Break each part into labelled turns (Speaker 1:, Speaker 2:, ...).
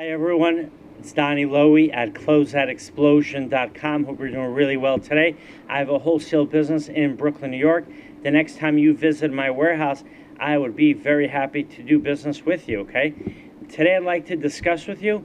Speaker 1: Hi everyone, it's Donnie Lowy at closeoutexplosion.com. Hope you're doing really well today. I have a wholesale business in Brooklyn, New York. The next time you visit my warehouse, I would be very happy to do business with you, okay? Today I'd like to discuss with you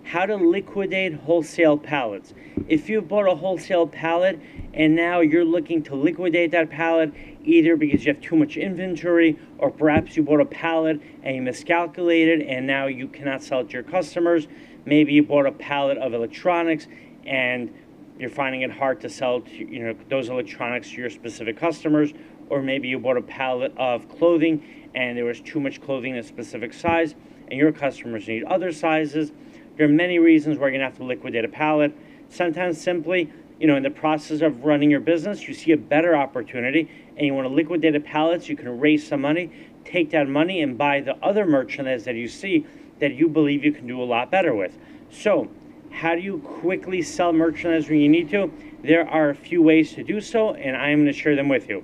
Speaker 1: how to liquidate wholesale pallets. If you bought a wholesale pallet and now you're looking to liquidate that pallet, either because you have too much inventory or perhaps you bought a pallet and you miscalculated and now you cannot sell it to your customers. Maybe you bought a pallet of electronics and you're finding it hard to sell to, those electronics to your specific customers, or maybe you bought a pallet of clothing and there was too much clothing in a specific size and your customers need other sizes. There are many reasons why you're going to have to liquidate a pallet. Sometimes simply, in the process of running your business, you see a better opportunity and you want to liquidate a pallet so you can raise some money, take that money and buy the other merchandise that you see that you believe you can do a lot better with. So, how do you quickly sell merchandise when you need to? There are a few ways to do so, and I'm going to share them with you.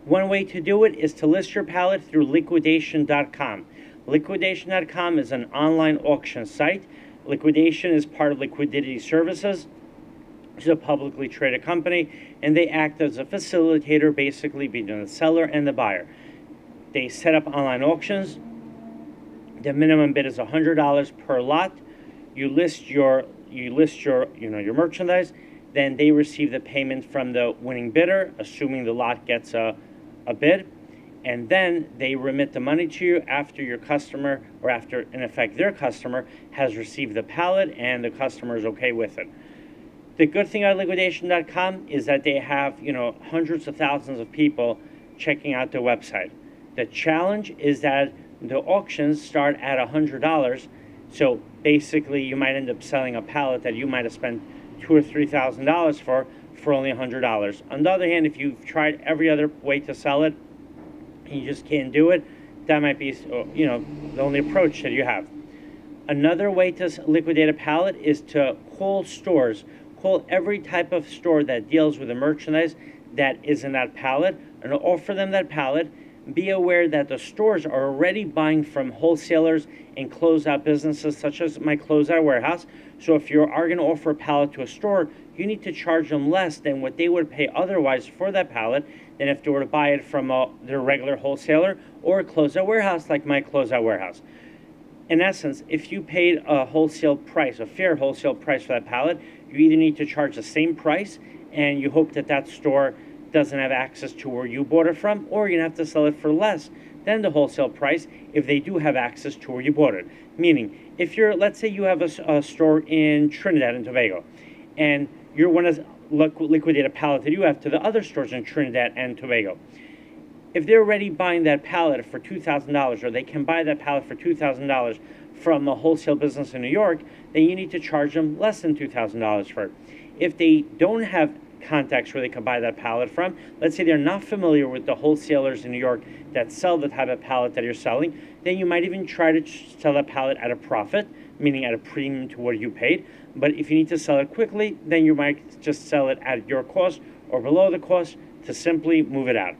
Speaker 1: One way to do it is to list your pallet through liquidation.com. Liquidation.com is an online auction site. Liquidation is part of Liquidity Services, which is a publicly traded company, and they act as a facilitator basically between the seller and the buyer. They set up online auctions. The minimum bid is $100 per lot. You list your merchandise, then they receive the payment from the winning bidder, assuming the lot gets a bid. And then they remit the money to you after your customer, or after, in effect, their customer has received the pallet and the customer is okay with it. The good thing about liquidation.com is that they have, hundreds of thousands of people checking out their website. The challenge is that the auctions start at $100. So basically, you might end up selling a pallet that you might have spent $2,000 or $3,000 for only $100. On the other hand, if you've tried every other way to sell it, and you just can't do it, that might be, the only approach that you have. Another way to liquidate a pallet is to call stores. Call every type of store that deals with the merchandise that is in that pallet and offer them that pallet. Be aware that the stores are already buying from wholesalers and closeout businesses such as my Closeout warehouse. So if you are going to offer a pallet to a store, you need to charge them less than what they would pay otherwise for that pallet than if they were to buy it from their regular wholesaler or a closeout warehouse like my Closeout warehouse. In essence, if you paid a wholesale price, a fair wholesale price for that pallet, you either need to charge the same price and you hope that that store doesn't have access to where you bought it from, or you're going to have to sell it for less than the wholesale price if they do have access to where you bought it. Meaning, if let's say you have a store in Trinidad and Tobago, and you want to liquidate a pallet that you have to the other stores in Trinidad and Tobago. If they're already buying that pallet for $2,000, or they can buy that pallet for $2,000 from a wholesale business in New York, then you need to charge them less than $2,000 for it. If they don't have contacts where they can buy that pallet from, let's say they're not familiar with the wholesalers in New York that sell the type of pallet that you're selling, then you might even try to sell that pallet at a profit, meaning at a premium to what you paid. But if you need to sell it quickly, then you might just sell it at your cost or below the cost to simply move it out.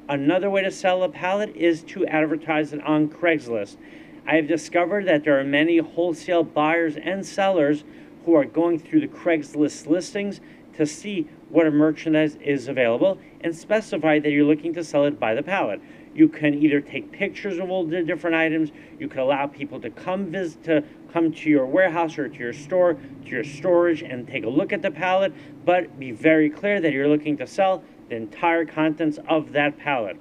Speaker 1: Another way to sell a pallet is to advertise it on Craigslist. I have discovered that there are many wholesale buyers and sellers who are going through the Craigslist listings to see what merchandise is available and specify that you're looking to sell it by the pallet. You can either take pictures of all the different items, you can allow people to come to your warehouse or to your store, to your storage, and take a look at the pallet, but be very clear that you're looking to sell the entire contents of that pallet.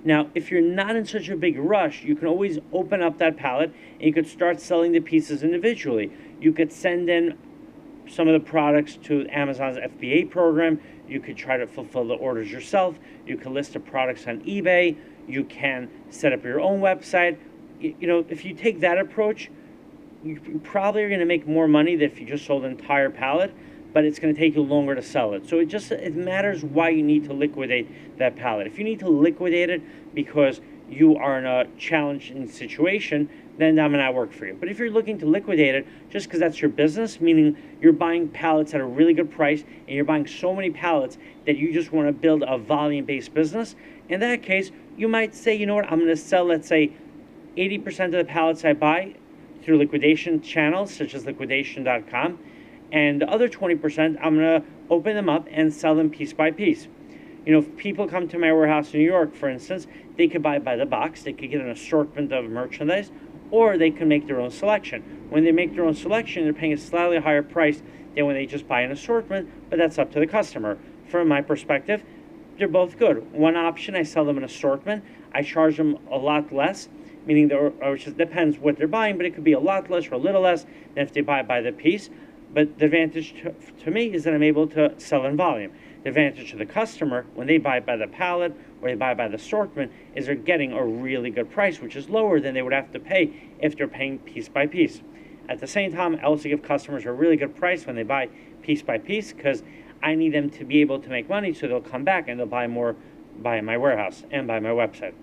Speaker 1: Now, if you're not in such a big rush, you can always open up that pallet and you could start selling the pieces individually. You could send in some of the products to Amazon's FBA program. You could try to fulfill the orders yourself. You can list the products on eBay. You can set up your own website. If you take that approach, you probably are going to make more money than if you just sold an entire pallet, but it's going to take you longer to sell it. So it matters why you need to liquidate that pallet. If you need to liquidate it because you are in a challenging situation, then that may not work for you. But if you're looking to liquidate it just because that's your business, meaning you're buying pallets at a really good price and you're buying so many pallets that you just want to build a volume-based business, in that case, you might say, you know what, I'm going to sell, let's say, 80% of the pallets I buy through liquidation channels such as liquidation.com. And the other 20%, I'm going to open them up and sell them piece by piece. You know, if people come to my warehouse in New York, for instance, they could buy by the box, they could get an assortment of merchandise, or they can make their own selection. When they make their own selection, they're paying a slightly higher price than when they just buy an assortment, but that's up to the customer. From my perspective, they're both good. One option, I sell them an assortment. I charge them a lot less, meaning which depends what they're buying, but it could be a lot less or a little less than if they buy by the piece. But the advantage to me is that I'm able to sell in volume. The advantage to the customer when they buy by the pallet or they buy by the assortment is they're getting a really good price, which is lower than they would have to pay if they're paying piece by piece. At the same time, I also give customers a really good price when they buy piece by piece because I need them to be able to make money, so they'll come back and they'll buy more by my warehouse and by my website.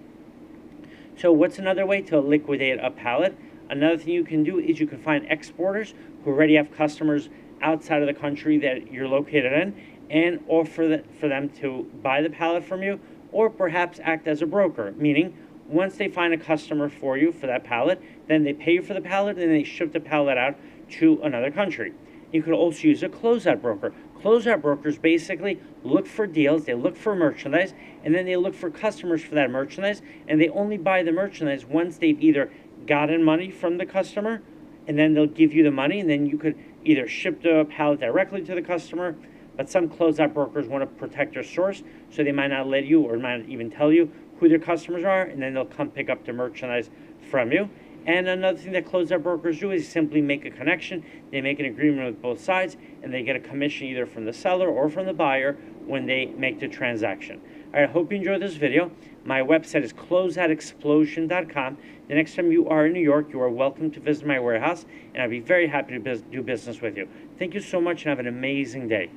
Speaker 1: So what's another way to liquidate a pallet? Another thing you can do is you can find exporters who already have customers outside of the country that you're located in and offer for them to buy the pallet from you, or perhaps act as a broker, meaning once they find a customer for you for that pallet, then they pay you for the pallet and they ship the pallet out to another country. You could also use a closeout broker. Closeout brokers basically look for deals, they look for merchandise, and then they look for customers for that merchandise, and they only buy the merchandise once they've either gotten money from the customer, and then they'll give you the money, and then you could either ship the pallet directly to the customer. But some closeout brokers want to protect their source, so they might not let you or might not even tell you who their customers are, and then they'll come pick up the merchandise from you. And another thing that closeout brokers do is simply make a connection. They make an agreement with both sides, and they get a commission either from the seller or from the buyer when they make the transaction. All right, I hope you enjoyed this video. My website is closeoutexplosion.com. The next time you are in New York, you are welcome to visit my warehouse, and I'd be very happy to do business with you. Thank you so much, and have an amazing day.